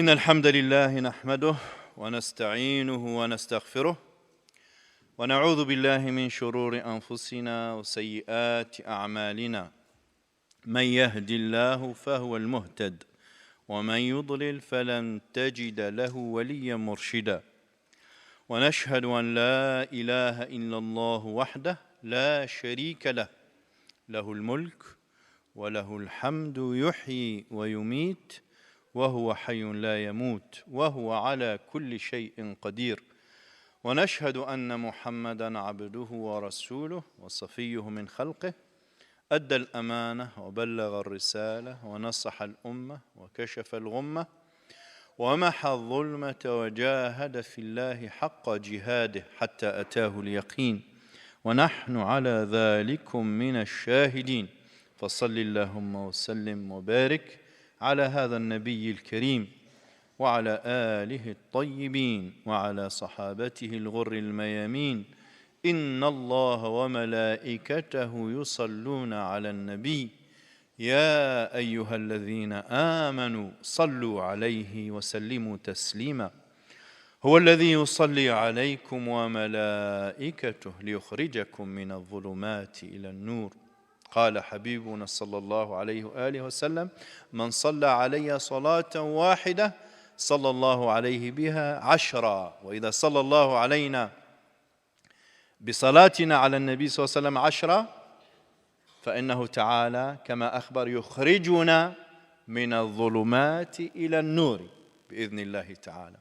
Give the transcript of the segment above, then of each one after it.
إن الحمد لله نحمده ونستعينه ونستغفره ونعوذ بالله من شرور أنفسنا وسيئات أعمالنا. من يهد الله فهو المهتد ومن يضلل فلن تجد له وليا مرشدا. ونشهد أن لا إله إلا الله وحده لا شريك له، له الملك وله الحمد يحيي ويميت وهو حي لا يموت وهو على كل شيء قدير. ونشهد أن محمدًا عبده ورسوله وصفيه من خلقه، أدى الأمانة وبلغ الرسالة ونصح الأمة وكشف الغمة ومحى الظلمة وجاهد في الله حق جهاده حتى أتاه اليقين، ونحن على ذلكم من الشاهدين. فصل اللهم وسلم وبارك على هذا النبي الكريم وعلى آله الطيبين وعلى صحابته الغر الميامين. إن الله وملائكته يصلون على النبي يا أيها الذين آمنوا صلوا عليه وسلموا تسليما. هو الذي يصلي عليكم وملائكته ليخرجكم من الظلمات إلى النور. قال حبيبنا صلى الله عليه وآله وسلم: من صلى علي صلاة واحدة صلى الله عليه بها 10. وإذا صلى الله علينا بصلاتنا على النبي صلى الله عليه وسلم 10 فإنه تعالى كما أخبر يخرجنا من الظلمات إلى النور بإذن الله تعالى.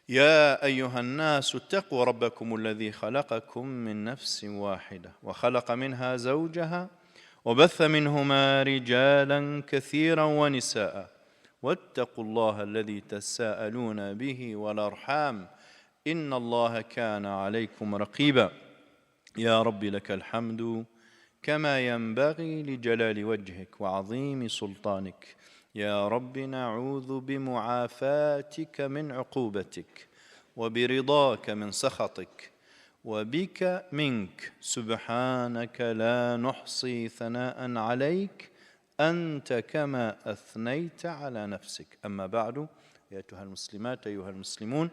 يا أيها الناس اتقوا ربكم الذي خلقكم من نفس واحدة وخلق منها زوجها وبث منهما رجالا كثيرا ونساء، واتقوا الله الذي تساءلون به والأرحام إن الله كان عليكم رقيبا. يا رب لك الحمد كما ينبغي لجلال وجهك وعظيم سلطانك. يا رب نعوذ بمعافاتك من عقوبتك وبرضاك من سخطك وبك منك، سبحانك لا نحصي ثناء عليك أنت كما أثنيت على نفسك. أما بعد، أيتها المسلمات أيها المسلمون،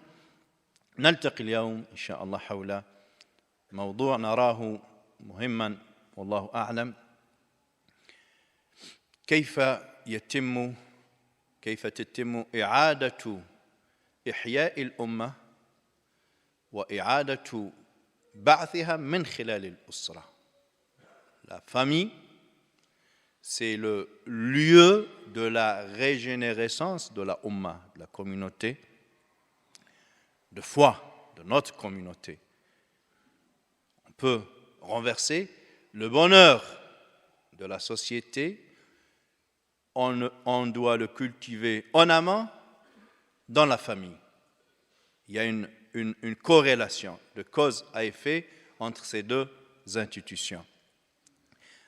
نلتقي اليوم إن شاء الله حول موضوع نراه مهما والله أعلم: كيف تتم إعادة إحياء الأمة وإعادة بعثها من خلال الأسرة. La famille, c'est le lieu de la régénérescence de la Ummah, de la communauté de foi, de notre communauté. On peut renverser le bonheur de la société. On doit le cultiver en amont dans la famille. Il y a une corrélation de cause à effet entre ces deux institutions.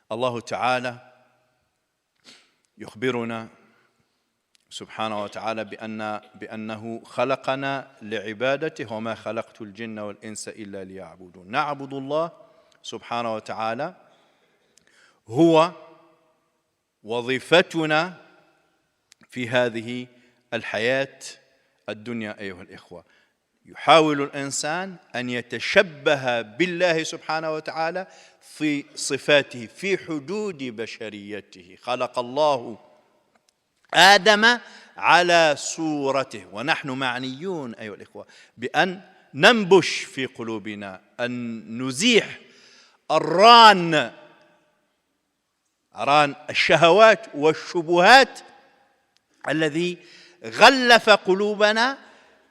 Allah Ta'ala يخبرنا سبحانه وتعالى بأنه خلقنا لعبادته وما خلقت الجن والإنس إلا ليعبدون. نعبد الله سبحانه وتعالى، هو وظيفتنا في هذه الحياة الدنيا أيها الإخوة. يحاول الإنسان أن يتشبه بالله سبحانه وتعالى في صفاته في حدود بشريته. خلق الله آدم على صورته، ونحن معنيون أيها الإخوة بأن ننبش في قلوبنا، أن نزيح الران الشهوات والشبهات الذي غلف قلوبنا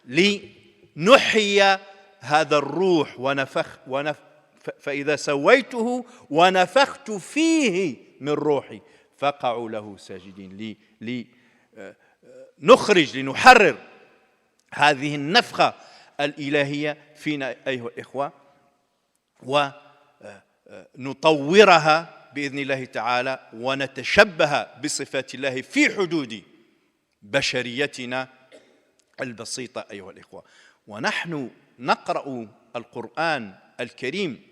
لنحيي هذا الروح فإذا سويته ونفخت فيه من روحي فقعوا له ساجدين. لنحرر هذه النفخة الإلهية فينا أيها الإخوة ونطورها بإذن الله تعالى ونتشبه بصفات الله في حدود بشريتنا البسيطة أيها الإخوة. ونحن نقرأ القرآن الكريم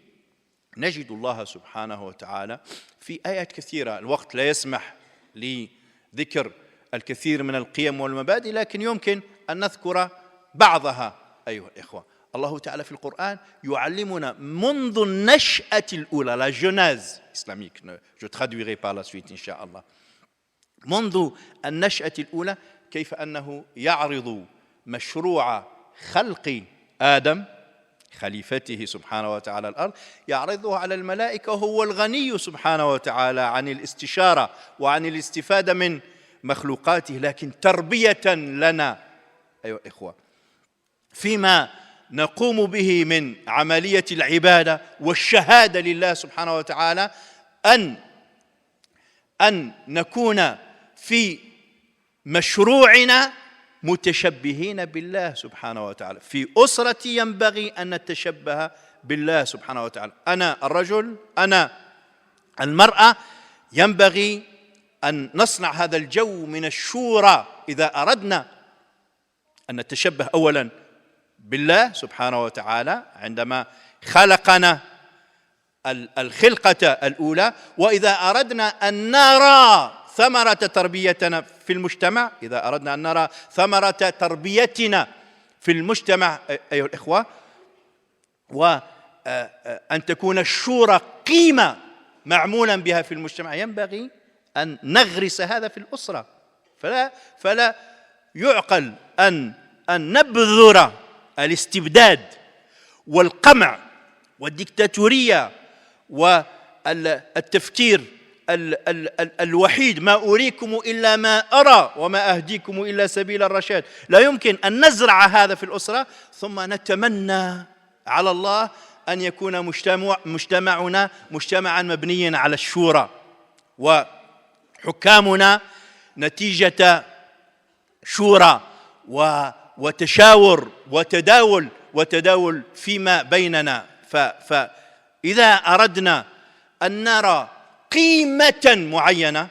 نجد الله سبحانه وتعالى في آيات كثيرة. الوقت لا يسمح لذكر الكثير من القيم والمبادئ، لكن يمكن أن نذكر بعضها أيها الإخوة. الله تعالى في القرآن يعلمنا منذ النشأة الأولى، la genèse islamique, je traduirai par la suite إن شاء الله، منذ النشأة الأولى كيف أنه يعرض مشروع خلق آدم خليفته سبحانه وتعالى الأرض، يعرضه على الملائكة، وهو الغني سبحانه وتعالى عن الاستشارة وعن الاستفادة من مخلوقاته، لكن تربية لنا أيها الإخوة فيما نقوم به من عملية العبادة والشهادة لله سبحانه وتعالى، أن نكون في مشروعنا متشبهين بالله سبحانه وتعالى. في أسرتي ينبغي أن نتشبه بالله سبحانه وتعالى، أنا الرجل، أنا المرأة، ينبغي أن نصنع هذا الجو من الشورى إذا أردنا أن نتشبه أولا بالله سبحانه وتعالى عندما خلقنا الخلقة الأولى، وإذا أردنا أن نرى ثمرة تربيتنا في المجتمع، إذا أردنا أن نرى ثمرة تربيتنا في المجتمع أيها الإخوة، وأن تكون الشورى قيمة معمولا بها في المجتمع، ينبغي أن نغرس هذا في الأسرة. فلا يعقل أن نبذر الاستبداد والقمع والديكتاتورية والتفكير الوحيد، ما أريكم إلا ما أرى وما أهديكم إلا سبيل الرشاد. لا يمكن أن نزرع هذا في الأسرة ثم نتمنى على الله أن يكون مجتمعنا مجتمعا مبنيا على الشورى، وحكامنا نتيجة شورى وتشاور وتداول فيما بيننا. فإذا أردنا أن نرى قيمة معينة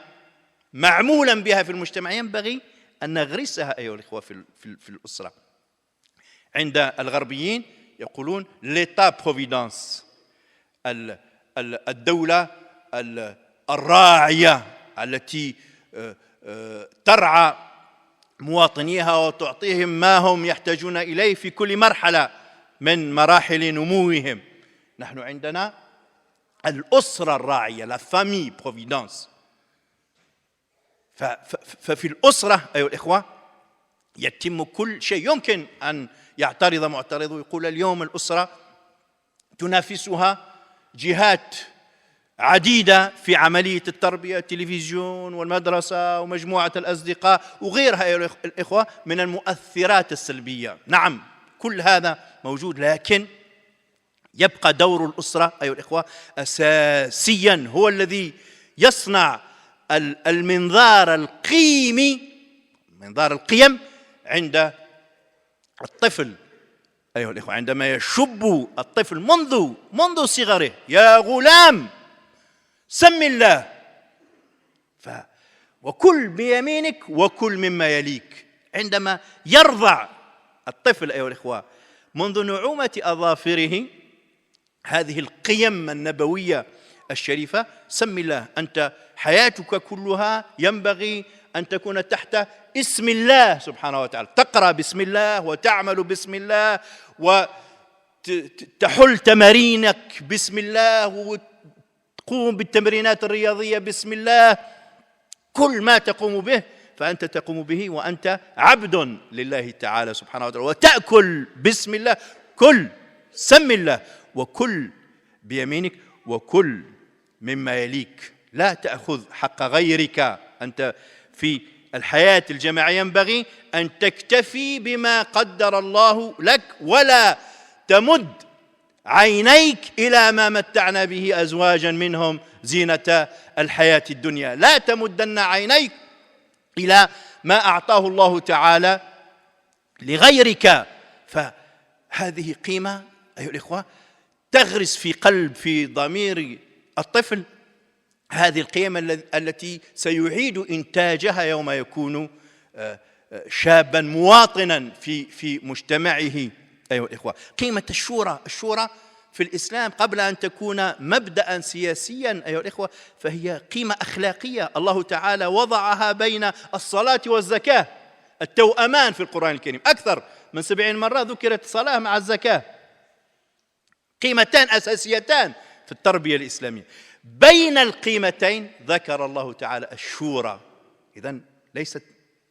معمولا بها في المجتمع ينبغي أن نغرسها أيها الإخوة في الأسرة. عند الغربيين يقولون l'état providence، الدولة الراعية التي ترعى مواطنيها وتعطيهم ما هم يحتاجون إليه في كل مرحلة من مراحل نموهم. نحن عندنا الأسرة الراعية، la famille providence. ففي الأسرة أيها الإخوة يتم كل شيء. يمكن أن يعترض معترض ويقول اليوم الأسرة تنافسها جهات عديدة في عملية التربية، التلفزيون والمدرسة ومجموعة الأصدقاء وغيرها أيها الإخوة من المؤثرات السلبية. نعم كل هذا موجود، لكن يبقى دور الأسرة أيها الإخوة أساسيا، هو الذي يصنع المنظار القيمي، منظار القيم عند الطفل أيها الإخوة. عندما يشب الطفل منذ صغره، يا غلام سم الله، وكل بيمينك وكل مما يليك. عندما يرضع الطفل أيها الإخوة منذ نعومة أظافره هذه القيم النبوية الشريفة، سم الله، أنت حياتك كلها ينبغي أن تكون تحت اسم الله سبحانه وتعالى، تقرأ بسم الله وتعمل بسم الله وتحل تمارينك بسم الله وتقوم بالتمرينات الرياضية بسم الله. كل ما تقوم به فأنت تقوم به وأنت عبد لله تعالى سبحانه وتعالى. وتأكل بسم الله، كل سم الله وكل بيمينك وكل مما يليك، لا تأخذ حق غيرك. أنت في الحياة الجماعية ينبغي أن تكتفي بما قدر الله لك، ولا تمد عينيك إلى ما متعنا به أزواجا منهم زينة الحياة الدنيا. لا تمدن عينيك إلى ما أعطاه الله تعالى لغيرك. فهذه قيمة أيها الإخوة تغرس في ضمير الطفل هذه القيم التي سيعيد إنتاجها يوم يكون شابا مواطنا في مجتمعه أيها الإخوة. قيمة الشورى في الإسلام قبل أن تكون مبدأ سياسيا أيها الإخوة فهي قيمة أخلاقية. الله تعالى وضعها بين الصلاة والزكاة، التوأمان في القرآن الكريم. أكثر من 70 مرة ذكرت الصلاة مع الزكاة، قيمتان أساسيتان في التربية الإسلامية. بين القيمتين ذكر الله تعالى الشورى. إذن ليست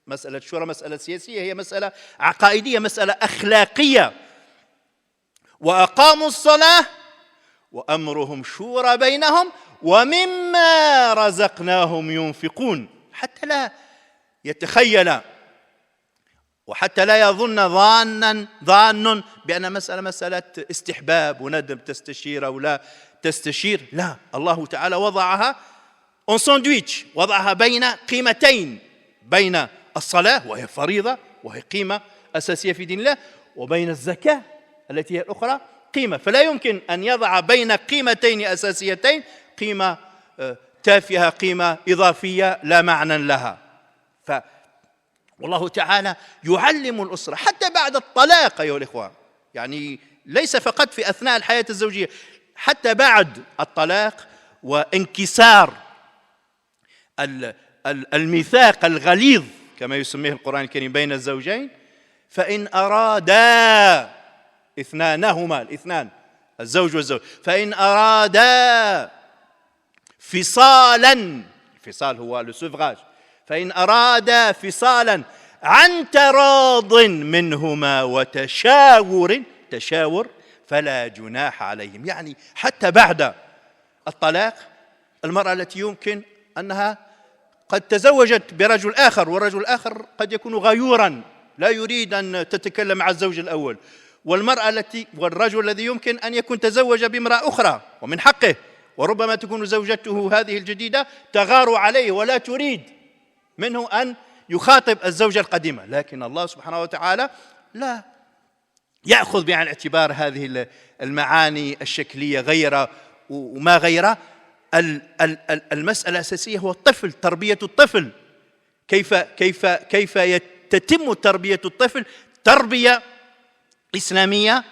مسألة الشورى مسألة سياسية، هي مسألة عقائدية، مسألة أخلاقية. وأقاموا الصلاة وأمرهم شورى بينهم ومما رزقناهم ينفقون. حتى لا يتخيل وحتى لا يظن ظان بأن مسألة استحباب وندب، تستشير أو لا تستشير. لا، الله تعالى وضعها اون ساندويتش، وضعها بين قيمتين، بين الصلاة وهي فريضة وهي قيمة أساسية في دين الله، وبين الزكاة التي هي الأخرى قيمة. فلا يمكن أن يضع بين قيمتين أساسيتين قيمة تافهة، قيمة إضافية لا معنى لها. والله تعالى يعلم الأسرة حتى بعد الطلاق أيها الإخوة، يعني ليس فقط في أثناء الحياة الزوجية، حتى بعد الطلاق وانكسار الميثاق الغليظ كما يسميه القرآن الكريم بين الزوجين. فإن أرادا الاثنان الزوج والزوج، فإن أرادا فصالا، الفصال هو لسوفغاج، فإن أرادا فصالا عن تراض منهما تشاور فلا جناح عليهم. يعني حتى بعد الطلاق المرأة التي يمكن أنها قد تزوجت برجل آخر، والرجل الآخر قد يكون غيورا لا يريد أن تتكلم مع الزوج الأول، والرجل الذي يمكن أن يكون تزوج بامرأة أخرى ومن حقه، وربما تكون زوجته هذه الجديدة تغار عليه ولا تريد منه أن يخاطب الزوجة القديمة. لكن الله سبحانه وتعالى لا يأخذ بعين الاعتبار هذه المعاني الشكلية غير وما غير. المسألة الأساسية هو الطفل، تربية الطفل. كيف تتم تربية الطفل تربية إسلامية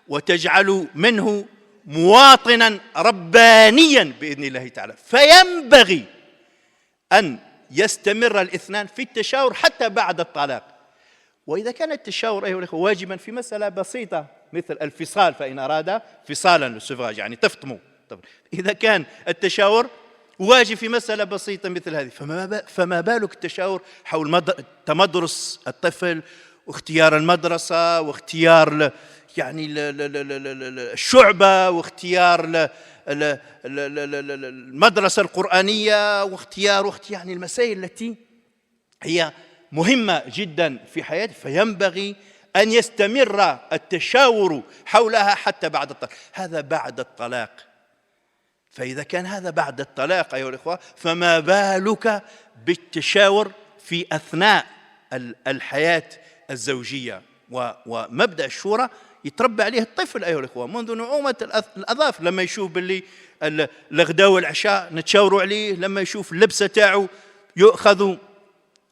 وتجعل منه مواطنا ربانيا بإذن الله تعالى. فينبغي أن يستمر الاثنان في التشاور حتى بعد الطلاق. وإذا كان التشاور أيها الأخوة واجبا في مسألة بسيطة مثل الفصال، فإن أراد فصالا للسفراج يعني تفطموا، إذا كان التشاور واجب في مسألة بسيطة مثل هذه، فما بالك التشاور حول تمدرس الطفل واختيار المدرسة واختيار يعني الشعبة واختيار المدرسة القرآنية واختيار يعني المسائل التي هي مهمة جدا في حياته. فينبغي أن يستمر التشاور حولها حتى بعد الطلاق. هذا بعد الطلاق. فإذا كان هذا بعد الطلاق أيها الإخوة، فما بالك بالتشاور في أثناء الحياة الزوجية. ومبدأ الشورى يتربى عليه الطفل أيها الإخوة منذ نعومة الأظافر، لما يشوف باللي الغداء والعشاء نتشاوروا عليه، لما يشوف اللبسة تاعو يؤخذ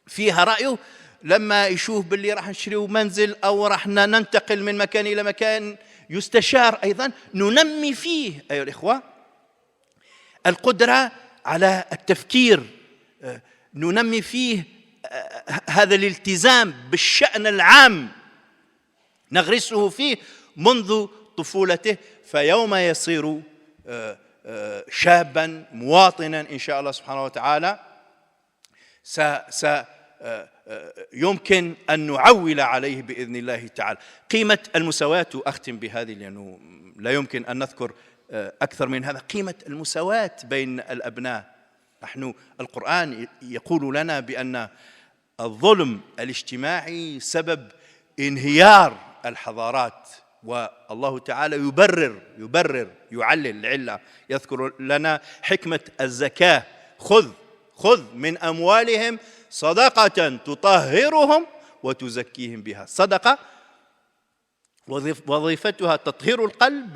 فيها رأيه، لما يشوف باللي راح نشريو منزل أو راح ننتقل من مكان إلى مكان يستشار. أيضا ننمي فيه أيها الإخوة القدرة على التفكير، ننمي فيه هذا الالتزام بالشأن العام، نغرسه فيه منذ طفولته، فيوم يصير شابا مواطنا إن شاء الله سبحانه وتعالى يمكن أن نعول عليه بإذن الله تعالى. قيمة المساواة، أختم بهذه لأنه لا يمكن أن نذكر أكثر من هذا. قيمة المساواة بين الأبناء. نحن القرآن يقول لنا بأن الظلم الاجتماعي سبب انهيار الحضارات، والله تعالى يبرر يعلل العلة، يذكر لنا حكمة الزكاة. خذ من أموالهم صدقة تطهرهم وتزكيهم بها. صدقة وظيفتها تطهير القلب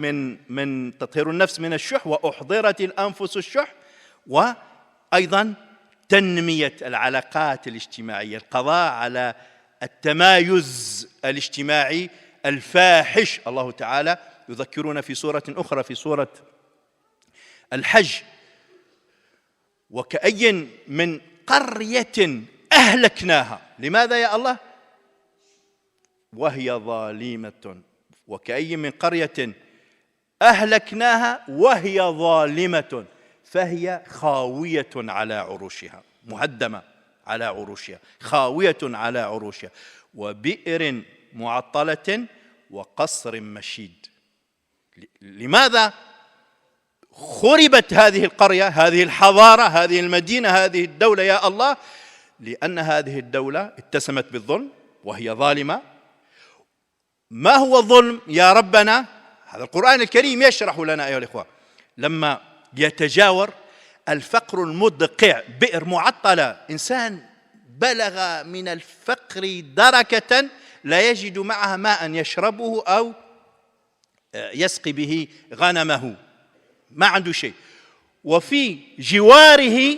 من تطهير النفس من الشح، وأحضرت الأنفس الشح، وأيضا تنمية العلاقات الاجتماعية، القضاء على التمايز الاجتماعي الفاحش. الله تعالى يذكرون في سورة أخرى في سورة الحج: وكأي من قرية أهلكناها. لماذا يا الله؟ وهي ظالمة. وكأي من قرية أهلكناها وهي ظالمة فهي خاوية على عروشها، مهدمة على عروشها، خاوية على عروشها، وبئر معطلة وقصر مشيد. لماذا خربت هذه القرية، هذه الحضارة، هذه المدينة، هذه الدولة يا الله؟ لأن هذه الدولة اتسمت بالظلم وهي ظالمة. ما هو الظلم يا ربنا؟ هذا القرآن الكريم يشرح لنا أيها الإخوة. لما يتجاور الفقر المدقع، بئر معطلة، إنسان بلغ من الفقر دركة لا يجد معها ماء يشربه أو يسقي به غنمه، ما عنده شيء، وفي جواره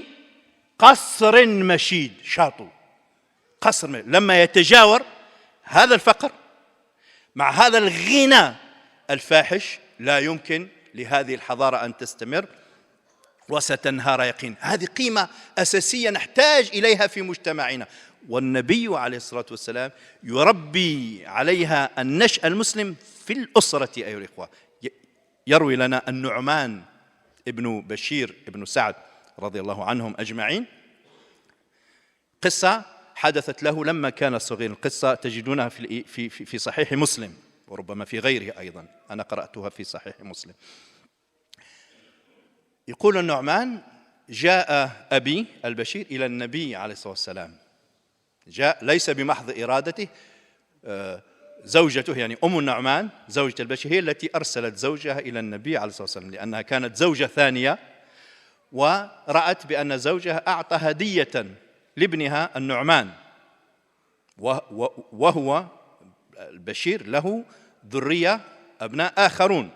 قصر مشيد، شاطئ، قصر مشيد. لما يتجاور هذا الفقر مع هذا الغنى الفاحش لا يمكن لهذه الحضارة أن تستمر وستنهار يقين. هذه قيمة أساسية نحتاج إليها في مجتمعنا، والنبي عليه الصلاة والسلام يربي عليها النشأ المسلم في الأسرة أيها الإخوة. يروي لنا النعمان ابن بشير ابن سعد رضي الله عنهم أجمعين قصة حدثت له لما كان صغير. القصة تجدونها في صحيح مسلم وربما في غيره أيضا، أنا قرأتها في صحيح مسلم. يقول النعمان: جاء أبي البشير إلى النبي عليه الصلاة والسلام، جاء ليس بمحض إرادته، زوجته يعني أم النعمان زوجة البشير هي التي أرسلت زوجها إلى النبي عليه الصلاة والسلام، لأنها كانت زوجة ثانية ورأت بأن زوجها أعطى هدية لابنها النعمان، وهو البشير له ذرية أبناء آخرون،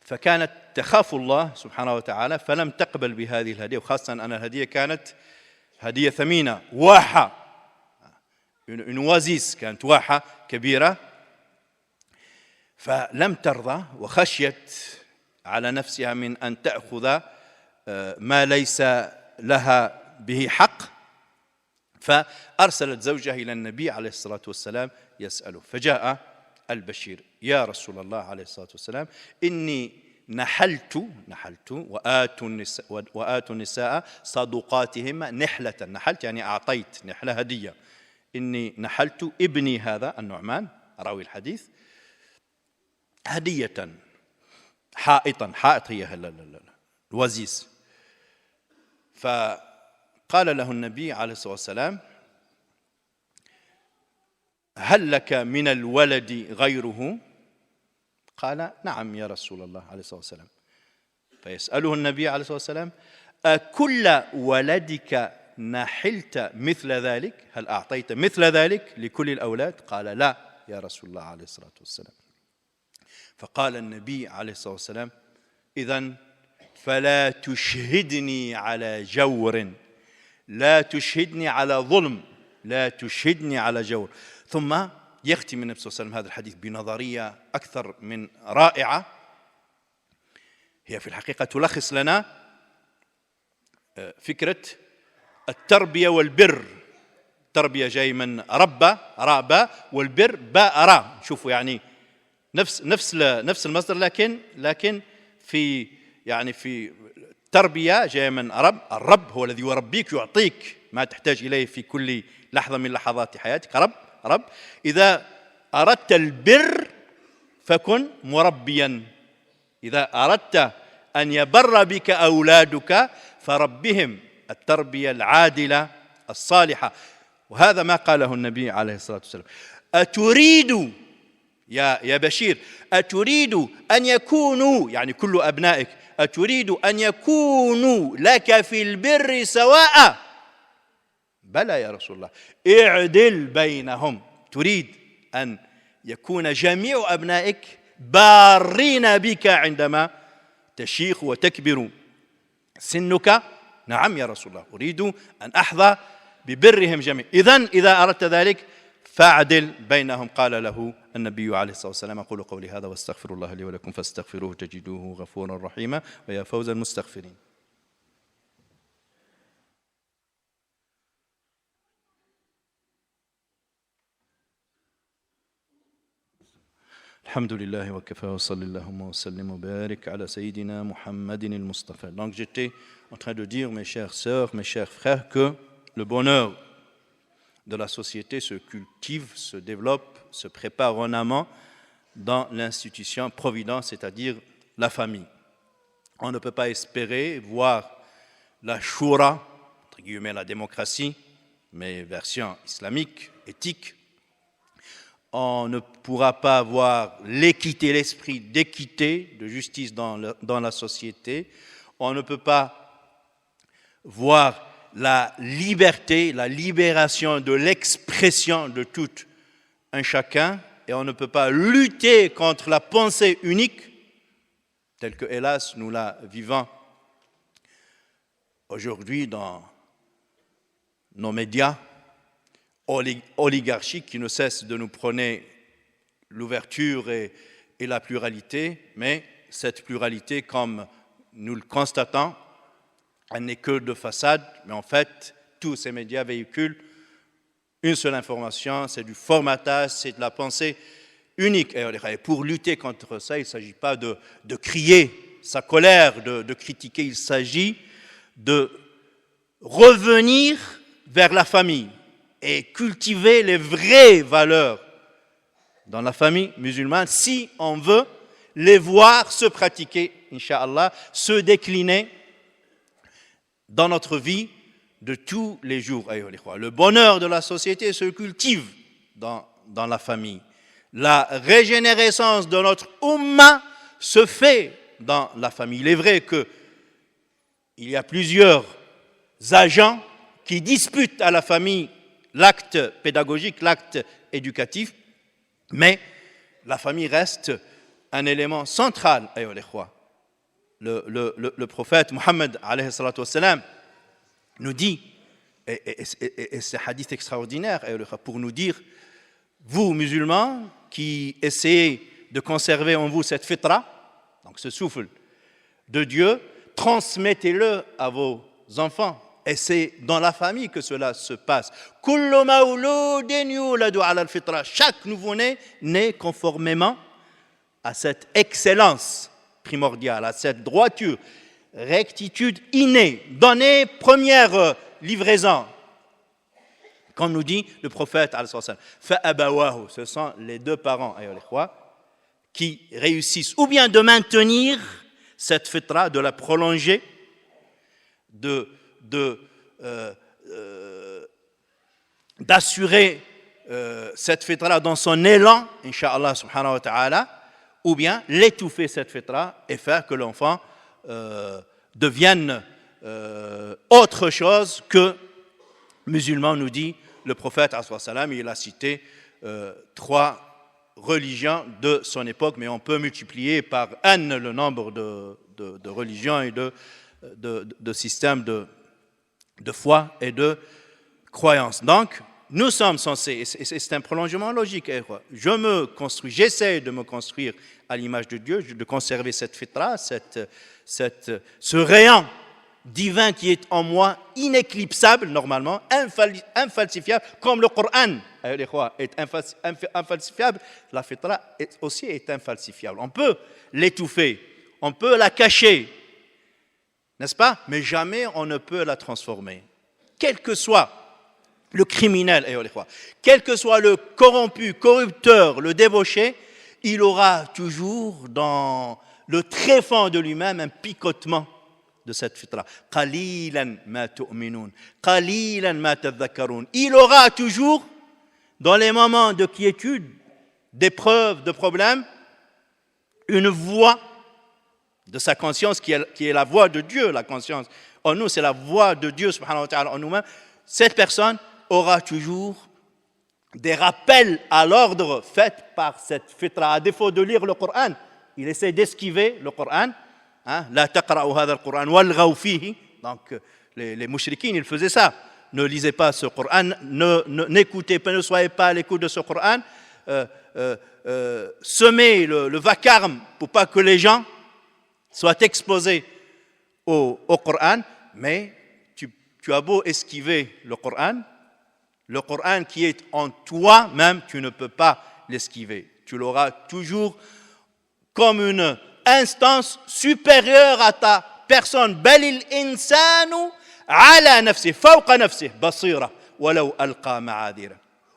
فكانت تخاف الله سبحانه وتعالى فلم تقبل بهذه الهدية، وخاصة أن الهدية كانت هدية ثمينة، واحة، نوازيس، كانت واحة كبيرة، فلم ترضى وخشيت على نفسها من أن تأخذ ما ليس لها به حق، فأرسلت زوجها إلى النبي عليه الصلاة والسلام يسأله. فجاء البشير: يا رسول الله عليه الصلاة والسلام، إني نحلت وآتوا النساء صدقاتهما نحلة. نحلت يعني أعطيت، نحلة هدية. إني نحلت ابني هذا النعمان راوي الحديث هدية، حائطا، حائط هي الوزيز. فقال له النبي عليه الصلاة والسلام: هل لك من الولد غيره؟ قال: نعم يا رسول الله عليه الصلاة والسلام. فيسأله النبي عليه الصلاة والسلام: أكل ولدك نحلت مثل ذلك؟ هل أعطيت مثل ذلك لكل الأولاد؟ قال: لا يا رسول الله عليه الصلاة والسلام. فقال النبي عليه الصلاة والسلام: إذن فلا تشهدني على جور، لا تشهدني على ظلم، لا تشهدني على جور. ثم يختم النبي صلى الله عليه وسلم هذا الحديث بنظرية أكثر من رائعة، هي في الحقيقة تلخص لنا فكرة التربية والبر. التربية جاي من رابا، والبر باء را. شوفوا يعني نفس المصدر، لكن في يعني في التربية جاي من الرب هو الذي يربيك، يعطيك ما تحتاج إليه في كل لحظة من لحظات حياتك. رب. إذا أردت البر فكن مربيا، إذا أردت أن يبر بك أولادك فربهم التربية العادلة الصالحة. وهذا ما قاله النبي عليه الصلاة والسلام: أتريد يا بشير، أتريد أن يكونوا، يعني كل أبنائك، أتريد أن يكونوا لك في البر سواء؟ بلى يا رسول الله، اعدل بينهم. تريد أن يكون جميع أبنائك بارين بك عندما تشيخ وتكبر سنك؟ نعم يا رسول الله، أريد أن أحظى ببرهم جميعا. إذا أردت ذلك فاعدل بينهم. قال له النبي عليه الصلاة والسلام أقول قولي هذا واستغفر الله لي ولكم فاستغفروه تجدوه غفورا رحيما ويا فوز المستغفرين. الحمد لله وكفى وصلى اللهم وسلم وبارك على سيدنا محمد المصطفى. Donc j'étais en train de dire, mes chères sœurs, mes chers frères, que le bonheur de la société se cultive, se développe, se prépare en amont dans l'institution providence, c'est-à-dire la famille. On ne peut pas espérer voir la shura, entre guillemets la démocratie, mais version islamique, éthique. On ne pourra pas avoir l'équité, l'esprit d'équité, de justice dans la société. On ne peut pas voir la liberté, la libération de l'expression de tout un chacun. Et on ne peut pas lutter contre la pensée unique, telle que, hélas, nous la vivons aujourd'hui dans nos médias oligarchiques qui ne cessent de nous prôner l'ouverture et la pluralité, mais cette pluralité, comme nous le constatons, elle n'est que de façade, mais en fait, tous ces médias véhiculent une seule information, c'est du formatage, c'est de la pensée unique. Et pour lutter contre ça, il ne s'agit pas de crier sa colère, de critiquer, il s'agit de revenir vers la famille et cultiver les vraies valeurs dans la famille musulmane si on veut les voir se pratiquer, Inch'Allah, se décliner dans notre vie de tous les jours. Le bonheur de la société se cultive dans la famille. La régénérescence de notre Ummah se fait dans la famille. Il est vrai qu'il y a plusieurs agents qui disputent à la famille l'acte pédagogique, l'acte éducatif, mais la famille reste un élément central. Le prophète Mohammed nous dit, et c'est un hadith extraordinaire pour nous dire, vous musulmans qui essayez de conserver en vous cette fitra, donc ce souffle de Dieu, transmettez-le à vos enfants. Et c'est dans la famille que cela se passe. Chaque nouveau-né naît conformément à cette excellence primordiale, à cette droiture, rectitude innée, donnée première livraison. Comme nous dit le prophète, ce sont les deux parents qui réussissent ou bien de maintenir cette fitra, de la prolonger, d'assurer cette fitra dans son élan, Inch'Allah subhanahu wa ta'ala, ou bien l'étouffer cette fitra et faire que l'enfant devienne autre chose que musulman, nous dit le prophète, il a cité 3 religions de son époque, mais on peut multiplier par n le nombre de religions et de systèmes de foi et de croyance. Donc, nous sommes censés, et c'est un prolongement logique, j'essaie de me construire à l'image de Dieu, de conserver cette fitra, ce rayon divin qui est en moi, inéclipsable normalement, infalsifiable, comme le Coran est infalsifiable, la fitra aussi est infalsifiable. On peut l'étouffer, on peut la cacher, n'est-ce pas? Mais jamais on ne peut la transformer. Quel que soit le criminel, quel que soit le corrompu, corrupteur, le débauché, il aura toujours dans le tréfonds de lui-même un picotement de cette fitra. Qalilan ma tu'minun, qalilan ma tadhakkarun. Il aura toujours, dans les moments de quiétude, d'épreuves, de problèmes, une voix de sa conscience qui est la voix de Dieu, la conscience. En nous, c'est la voix de Dieu, subhanahu wa ta'ala, en nous-mêmes. Cette personne aura toujours des rappels à l'ordre faits par cette fitra. À défaut de lire le Coran, il essaie d'esquiver le Coran. La taqra'u hadha al-Quran walghaw fihi. Donc, les mushrikines, ils faisaient ça. Ne lisez pas ce Coran, n'écoutez pas, ne soyez pas à l'écoute de ce Coran. semer le vacarme pour pas que les gens soient exposés au Coran, mais tu as beau esquiver le Coran qui est en toi même, tu ne peux pas l'esquiver. Tu l'auras toujours comme une instance supérieure à ta personne. Balil insanu ala nafsi, fawqa nafsi, basira, walau alqa ma'adira.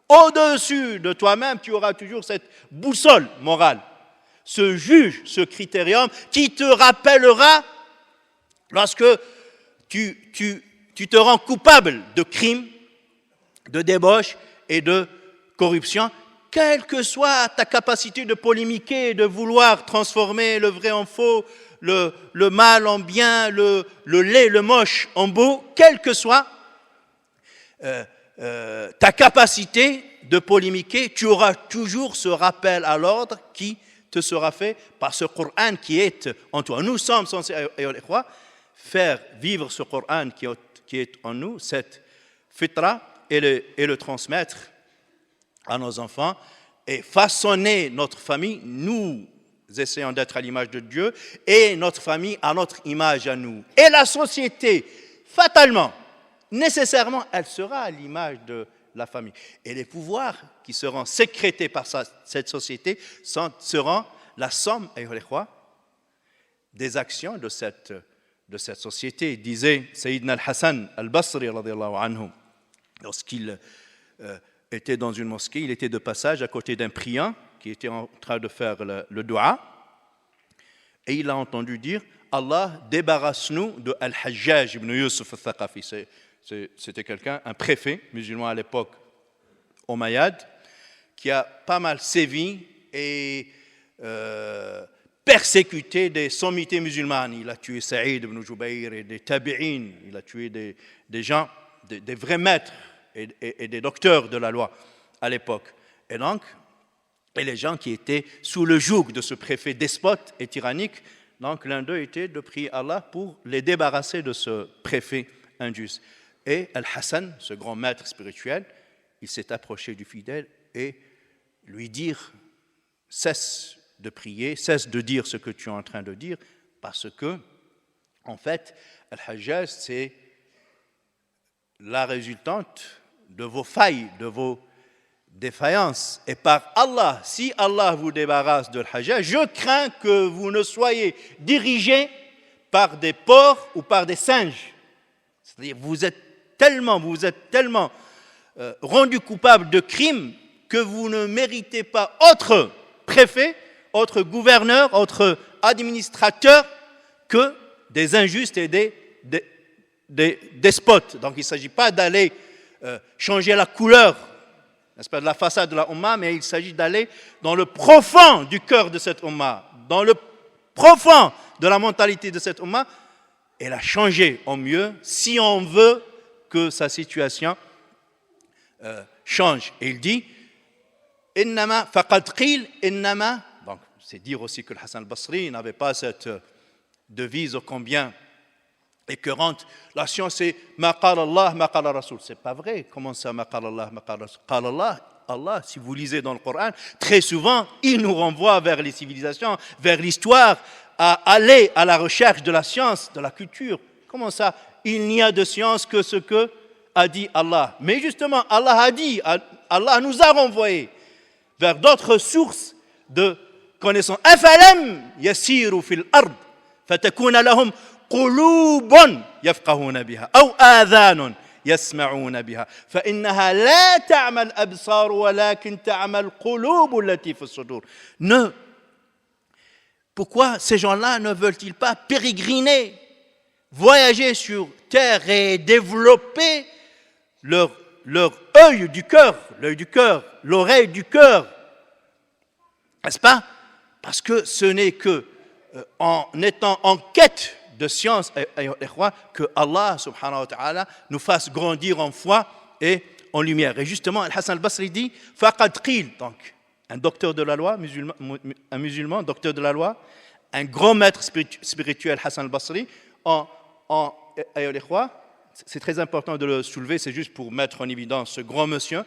Au-dessus de toi-même, tu auras toujours cette boussole morale, ce juge, ce critérium qui te rappellera lorsque tu te rends coupable de crimes, de débauche et de corruption, quelle que soit ta capacité de polémiquer, de vouloir transformer le vrai en faux, le mal en bien, le laid, le moche en beau, quelle que soit ta capacité de polémiquer, tu auras toujours ce rappel à l'ordre qui te sera fait par ce Coran qui est en toi. Nous sommes censés, faire vivre ce Coran qui est en nous, cette fitra, et le transmettre à nos enfants et façonner notre famille. Nous essayons d'être à l'image de Dieu et notre famille à notre image à nous. Et la société, fatalement, nécessairement, elle sera à l'image de la famille. Et les pouvoirs qui seront sécrétés par cette société seront la somme, des actions de cette société. Disait Sayyidina al-Hassan al-Basri, lorsqu'il était dans une mosquée, il était de passage à côté d'un priant qui était en train de faire le dua, et il a entendu dire « Allah, débarrasse-nous de Al-Hajjaj ibn Yusuf al-Thaqafi ». C'était quelqu'un, un préfet musulman à l'époque, Omeyyade, qui a pas mal sévi et persécuté des sommités musulmanes. Il a tué Saïd ibn Jubayr et des tabi'in, il a tué des gens, des vrais maîtres et des docteurs de la loi à l'époque. Et donc, les gens qui étaient sous le joug de ce préfet despote et tyrannique, donc l'un d'eux était de prier Allah pour les débarrasser de ce préfet injuste. Et Al-Hassan, ce grand maître spirituel, il s'est approché du fidèle et lui dire « Cesse de prier, cesse de dire ce que tu es en train de dire, parce que, en fait, Al-Hajjaj, c'est la résultante de vos failles, de vos défaillances. Et par Allah, si Allah vous débarrasse de Al-Hajjaj, je crains que vous ne soyez dirigés par des porcs ou par des singes. C'est-à-dire, vous êtes tellement rendu coupable de crimes que vous ne méritez pas autre préfet, autre gouverneur, autre administrateur que des injustes et des despotes. Donc il ne s'agit pas d'aller changer la couleur, n'est-ce pas, de la façade de la Ummah, mais il s'agit d'aller dans le profond du cœur de cette Ummah, dans le profond de la mentalité de cette Ummah, et la changer au mieux si on veut que sa situation change. Et il dit Innama faqad qil innama. Donc, c'est dire aussi que le Hassan al-Basri n'avait pas cette devise ô combien écœurante. La science, c'est ma qala Allah, ma qala Rasul. C'est pas vrai. Comment ça, ma qala Allah, ma qala Rasul? Qala Allah, si vous lisez dans le Coran, très souvent, il nous renvoie vers les civilisations, vers l'histoire, à aller à la recherche de la science, de la culture. Comment ça? Il n'y a de science que ce que a dit Allah. Mais justement, Allah a dit, Allah nous a renvoyés vers d'autres sources de connaissances. أَفَلَمْ يَسِيرُوا فِي الْأَرْضِ فَتَكُونَ لَهُمْ قُلُوبٌ يَفْقَهُونَ بِهَا أَوْ آذَانٌ يَسْمَعُونَ بِهَا فَإِنَّهَا لَا تَعْمَى الْأَبْصَارُ وَلَكِنْ تَعْمَى الْقُلُوبُ الَّتِي فِي الصُّدُورِ. Pourquoi ces gens-là ne veulent-ils pas pérégriner, voyager sur terre et développer leur œil du cœur, l'oreille du cœur, n'est-ce pas? Parce que ce n'est que en étant en quête de science que Allah subhanahu wa ta'ala nous fasse grandir en foi et en lumière. Et justement, Al-Hassan al-Basri dit faqad qil, donc un docteur de la loi, un musulman, docteur de la loi, un grand maître spirituel, Hassan al-Basri, c'est très important de le soulever, c'est juste pour mettre en évidence ce grand monsieur.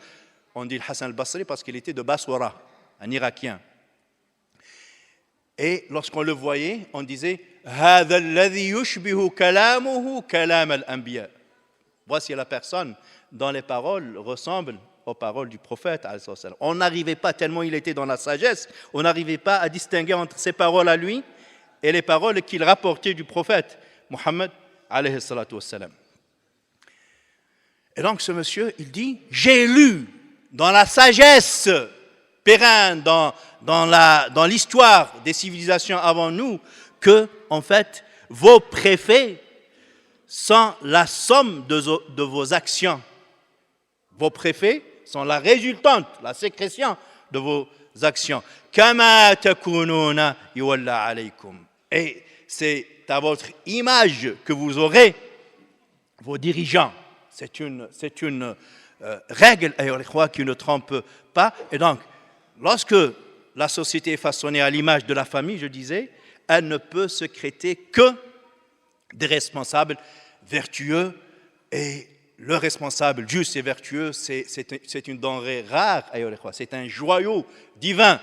On dit Hassan al-Basri parce qu'il était de Baswara. un Irakien. Et lorsqu'on le voyait, on disait هذا الذي يشبه كلامه كلام الأنبياء. Voici la personne dont les paroles ressemblent aux paroles du prophète. On n'arrivait pas, tellement il était dans la sagesse, on n'arrivait pas à distinguer entre ses paroles à lui et les paroles qu'il rapportait du prophète Mohammed alayhi salatu wassalam. Et donc ce monsieur, il dit, j'ai lu dans la sagesse pérenne, dans l'histoire des civilisations avant nous, que, en fait, vos préfets sont la somme de vos actions. Vos préfets sont la résultante, la sécrétion de vos actions. Kama takununa yuwalla alaykum. Et c'est à votre image que vous aurez vos dirigeants. C'est une règle, qui ne trompe pas. Et donc, lorsque la société est façonnée à l'image de la famille, je disais, elle ne peut secréter que des responsables vertueux. Et le responsable juste et vertueux, c'est une denrée rare, c'est un joyau divin.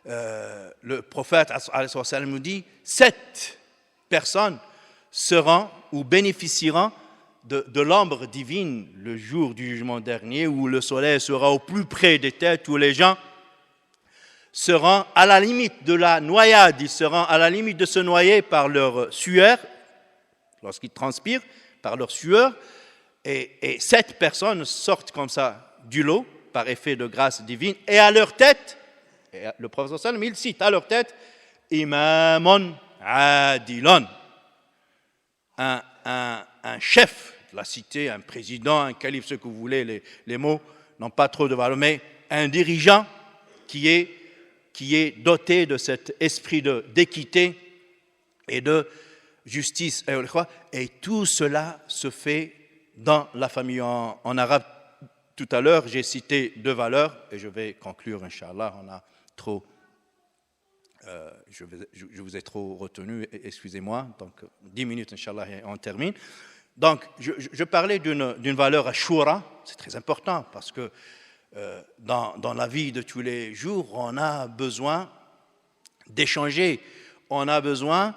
Le prophète nous dit, 7 personnes seront ou bénéficieront de l'ombre divine le jour du jugement dernier, où le soleil sera au plus près des têtes, où les gens seront à la limite de la noyade, ils seront à la limite de se noyer par leur sueur, lorsqu'ils transpirent, par leur sueur, et 7 personnes sortent comme ça du lot, par effet de grâce divine, et à leur tête, et le prophète sallam, il cite à leur tête, Imamun Adilon, un chef de la cité, un président, un calife, ce que vous voulez, les mots n'ont pas trop de valeur, mais un dirigeant qui est doté de cet esprit d'équité et de justice. Et tout cela se fait dans la famille. En arabe, tout à l'heure, j'ai cité 2 valeurs, et je vais conclure, Inch'Allah, on a trop... je vous ai trop retenu, excusez-moi, donc 10 minutes, Inch'Allah, et on termine. Donc, je parlais d'une valeur ashura, c'est très important, parce que dans la vie de tous les jours, on a besoin d'échanger, on a besoin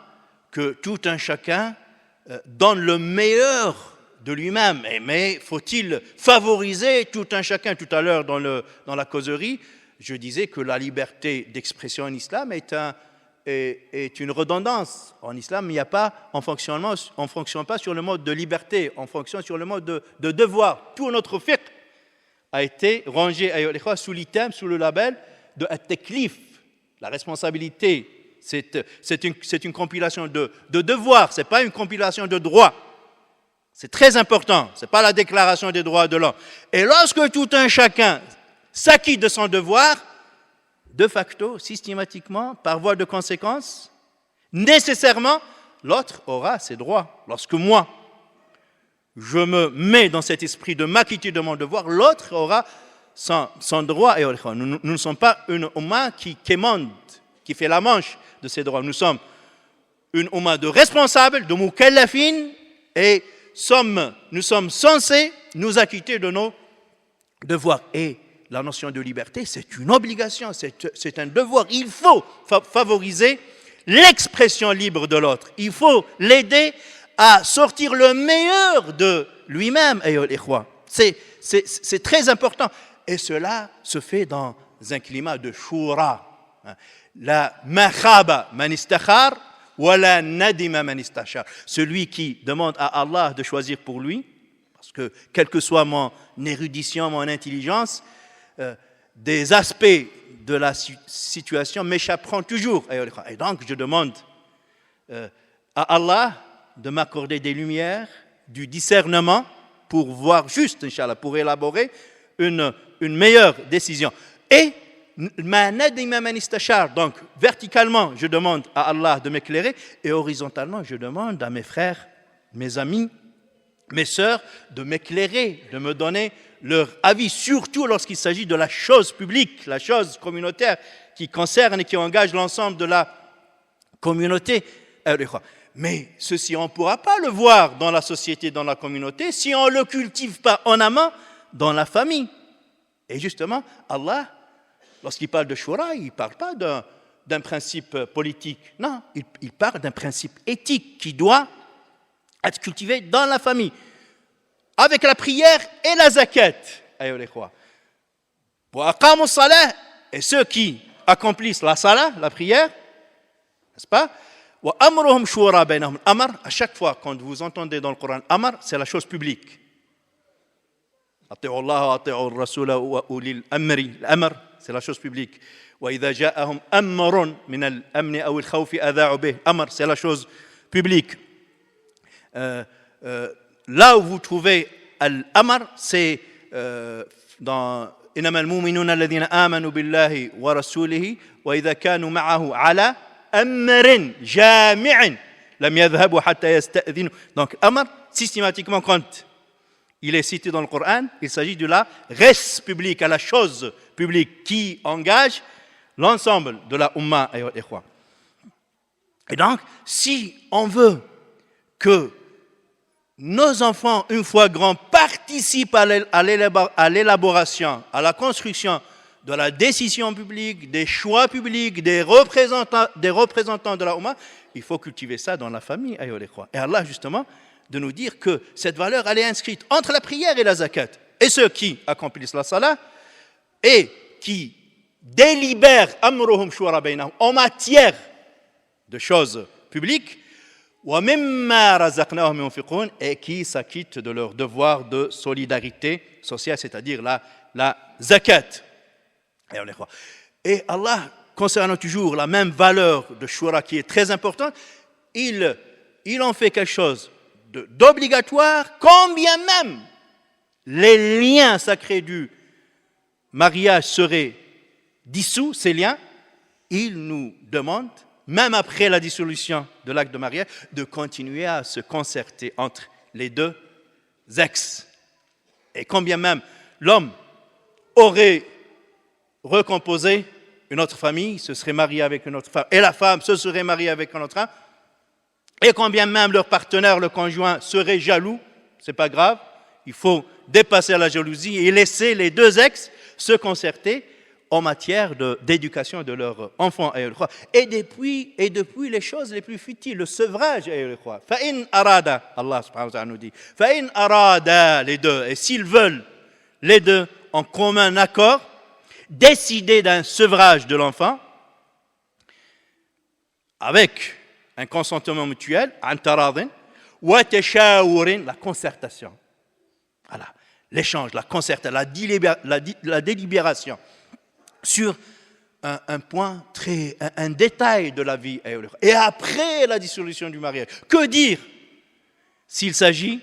que tout un chacun donne le meilleur de lui-même. Mais faut-il favoriser tout un chacun? Tout à l'heure, dans la causerie, je disais que la liberté d'expression en islam est une redondance. En islam, il n'y a pas, on ne fonctionne pas sur le mode de liberté, on fonctionne sur le mode de devoir. Tout notre fiqh a été rangé sous l'item, sous le label de at-taklif, la responsabilité. C'est une compilation de devoirs, ce n'est pas une compilation de droits. C'est très important, ce n'est pas la déclaration des droits de l'homme. Et lorsque tout un chacun s'acquitte de son devoir, de facto, systématiquement, par voie de conséquence, nécessairement, l'autre aura ses droits. Lorsque moi, je me mets dans cet esprit de m'acquitter de mon devoir, l'autre aura son droit. Et nous ne sommes pas une Ummah qui quémande, qui fait la manche de ses droits. Nous sommes une Ummah de responsables, de mukallafin, et nous sommes censés nous acquitter de nos devoirs. Et la notion de liberté, c'est une obligation, c'est un devoir. Il faut favoriser l'expression libre de l'autre. Il faut l'aider à sortir le meilleur de lui-même. C'est très important. Et cela se fait dans un climat de shura. La makhaba man istakhar wa la nadima man istashar. Celui qui demande à Allah de choisir pour lui, parce que quelle que soit mon érudition, mon intelligence, des aspects de la situation m'échapperont toujours. Et donc je demande à Allah de m'accorder des lumières, du discernement pour voir juste, Inch'Allah, pour élaborer une meilleure décision. Et donc verticalement, je demande à Allah de m'éclairer, et horizontalement, je demande à mes frères, mes amis, mes sœurs, de m'éclairer, de me donner leur avis, surtout lorsqu'il s'agit de la chose publique, la chose communautaire qui concerne et qui engage l'ensemble de la communauté. Mais ceci, on ne pourra pas le voir dans la société, dans la communauté, si on ne le cultive pas en amont dans la famille. Et justement, Allah lorsqu'il parle de shura, il ne parle pas d'un principe politique. Non, il parle d'un principe éthique qui doit être cultivé dans la famille, avec la prière et la zakat. Et ceux qui accomplissent la salah, la prière, n'est-ce pas? Amar, à chaque fois quand vous entendez dans le Coran Amar, c'est la chose publique. L'amr, c'est la chose publique. Amr, c'est la chose publique. Là où vous trouvez Al-Amr, c'est dans إنما المؤمنون الذين آمنوا بالله ورسوله وإذا كانوا معه على أمر جامع لم يذهبوا حتى يستأذنوا. Donc Amr, systématiquement quand il est cité dans le Coran, il s'agit de la res publique, à la chose publique qui engage l'ensemble de la Ummah. Et donc, si on veut que nos enfants, une fois grands, participent à l'élaboration, à la construction de la décision publique, des choix publics, des représentants de la Ummah, il faut cultiver ça dans la famille. Et Allah, justement, de nous dire que cette valeur, elle est inscrite entre la prière et la zakat. Et ceux qui accomplissent la salat et qui délibèrent amruhum shura baynahum en matière de choses publiques, et qui s'acquittent de leur devoir de solidarité sociale, c'est-à-dire la zakat. Et Allah, concernant toujours la même valeur de shura qui est très importante, il en fait quelque chose d'obligatoire, quand bien même les liens sacrés du mariage seraient dissous, ces liens, il nous demande, même après la dissolution de l'acte de mariage, de continuer à se concerter entre les deux ex. Et quand bien même l'homme aurait recomposé une autre famille, se serait marié avec une autre femme, et la femme se serait mariée avec un autre homme, et quand bien même leur partenaire, le conjoint, serait jaloux, c'est pas grave, il faut dépasser la jalousie et laisser les deux ex se concerter en matière d'éducation de leurs enfants. Et depuis les choses les plus futiles, le sevrage. Fa'in arada, Allah subhanahu wa ta'ala nous dit, Fa'in arada, les deux, et s'ils veulent, les deux, en commun accord, décider d'un sevrage de l'enfant, avec un consentement mutuel, antaradin, wa tashawurin, la concertation. Voilà, l'échange, la concertation, la délibération sur un point un détail de la vie. Et après la dissolution du mariage, que dire s'il s'agit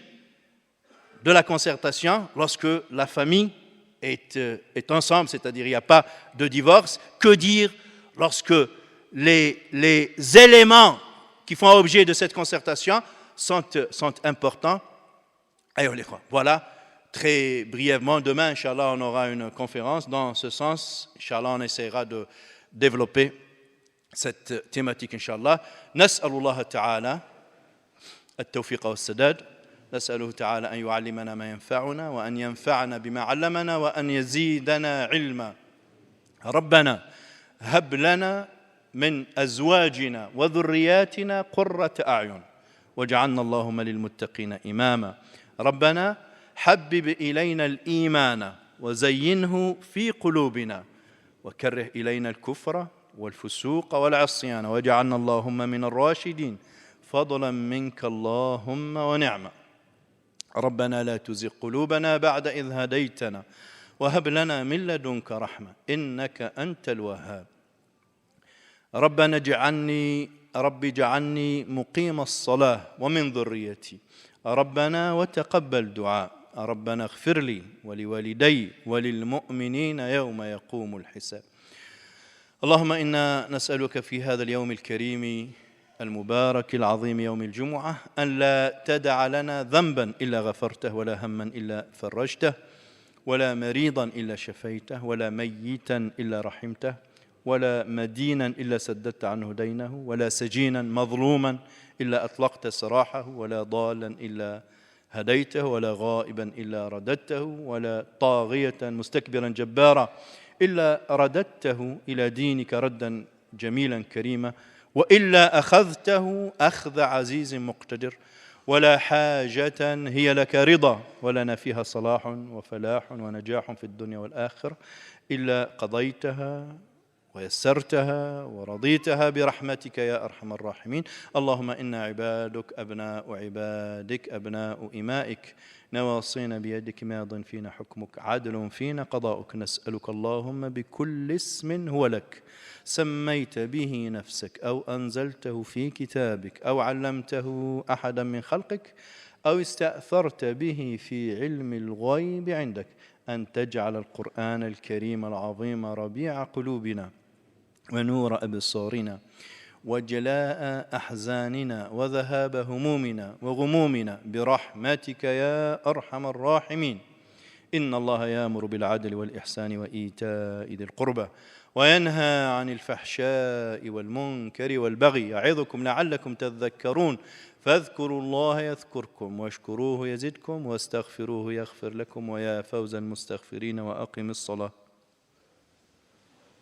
de la concertation lorsque la famille est ensemble, c'est-à-dire il n'y a pas de divorce? Que dire lorsque les éléments qui font objet de cette concertation sont importants? Voilà. Très brièvement, demain, Inch'Allah, on aura une conférence dans ce sens. Inch'Allah, on essaiera de développer cette thématique, Inch'Allah. Nas'alullah ta'ala التوفيق والسداد نسأله تعالى أن يعلمنا ما ينفعنا وأن ينفعنا بما علمنا وأن يزيدنا علما ربنا هب لنا من أزواجنا وذرياتنا قرة أعين واجعلنا اللهم للمتقين إماما ربنا حبب إلينا الإيمان وزينه في قلوبنا وكره إلينا الكفر والفسوق والعصيان واجعلنا اللهم من الراشدين فضلا منك اللهم ونعما ربنا لا تزغ قلوبنا بعد إذ هديتنا وهب لنا من لدنك رحمة إنك أنت الوهاب ربنا اجعلني مقيم الصلاة ومن ذريتي ربنا وتقبل دعاء ربنا اغفر لي ولوالدي وللمؤمنين يوم يقوم الحساب اللهم إنا نسألك في هذا اليوم الكريم المبارك العظيم يوم الجمعة أن لا تدع لنا ذنبا إلا غفرته ولا هما إلا فرجته ولا مريضا إلا شفيته ولا ميتا إلا رحمته ولا مدينا إلا سددت عنه دينه ولا سجينا مظلوما إلا أطلقت سراحه ولا ضالا إلا هديته ولا غائبا إلا رددته ولا طاغية مستكبرا جبارا إلا رددته إلى دينك ردا جميلا كريما، وإلا أخذته أخذ عزيز مقتدر. ولا حاجة هي لك رضا ولنا فيها صلاح وفلاح ونجاح في الدنيا والآخرة إلا قضيتها ويسرتها ورضيتها برحمتك يا أرحم الراحمين. اللهم إنا عبادك أبناء عبادك أبناء إمائك، نواصينا بيدك، ماض فينا حكمك، عدل فينا قضاؤك. نسألك اللهم بكل اسم هو لك سميت به نفسك أو أنزلته في كتابك أو علمته أحدا من خلقك أو استأثرت به في علم الغيب عندك، أن تجعل القرآن الكريم العظيم ربيع قلوبنا ونور أبصارنا وجلاء أحزاننا وذهاب همومنا وغمومنا برحمتك يا أرحم الراحمين. إن الله يأمر بالعدل والإحسان وإيتاء ذي القربى وينهى عن الفحشاء والمنكر والبغي يعظكم لعلكم تذكرون. فاذكروا الله يذكركم واشكروه يزدكم واستغفروه يغفر لكم. ويا فوز المستغفرين وأقم الصلاة.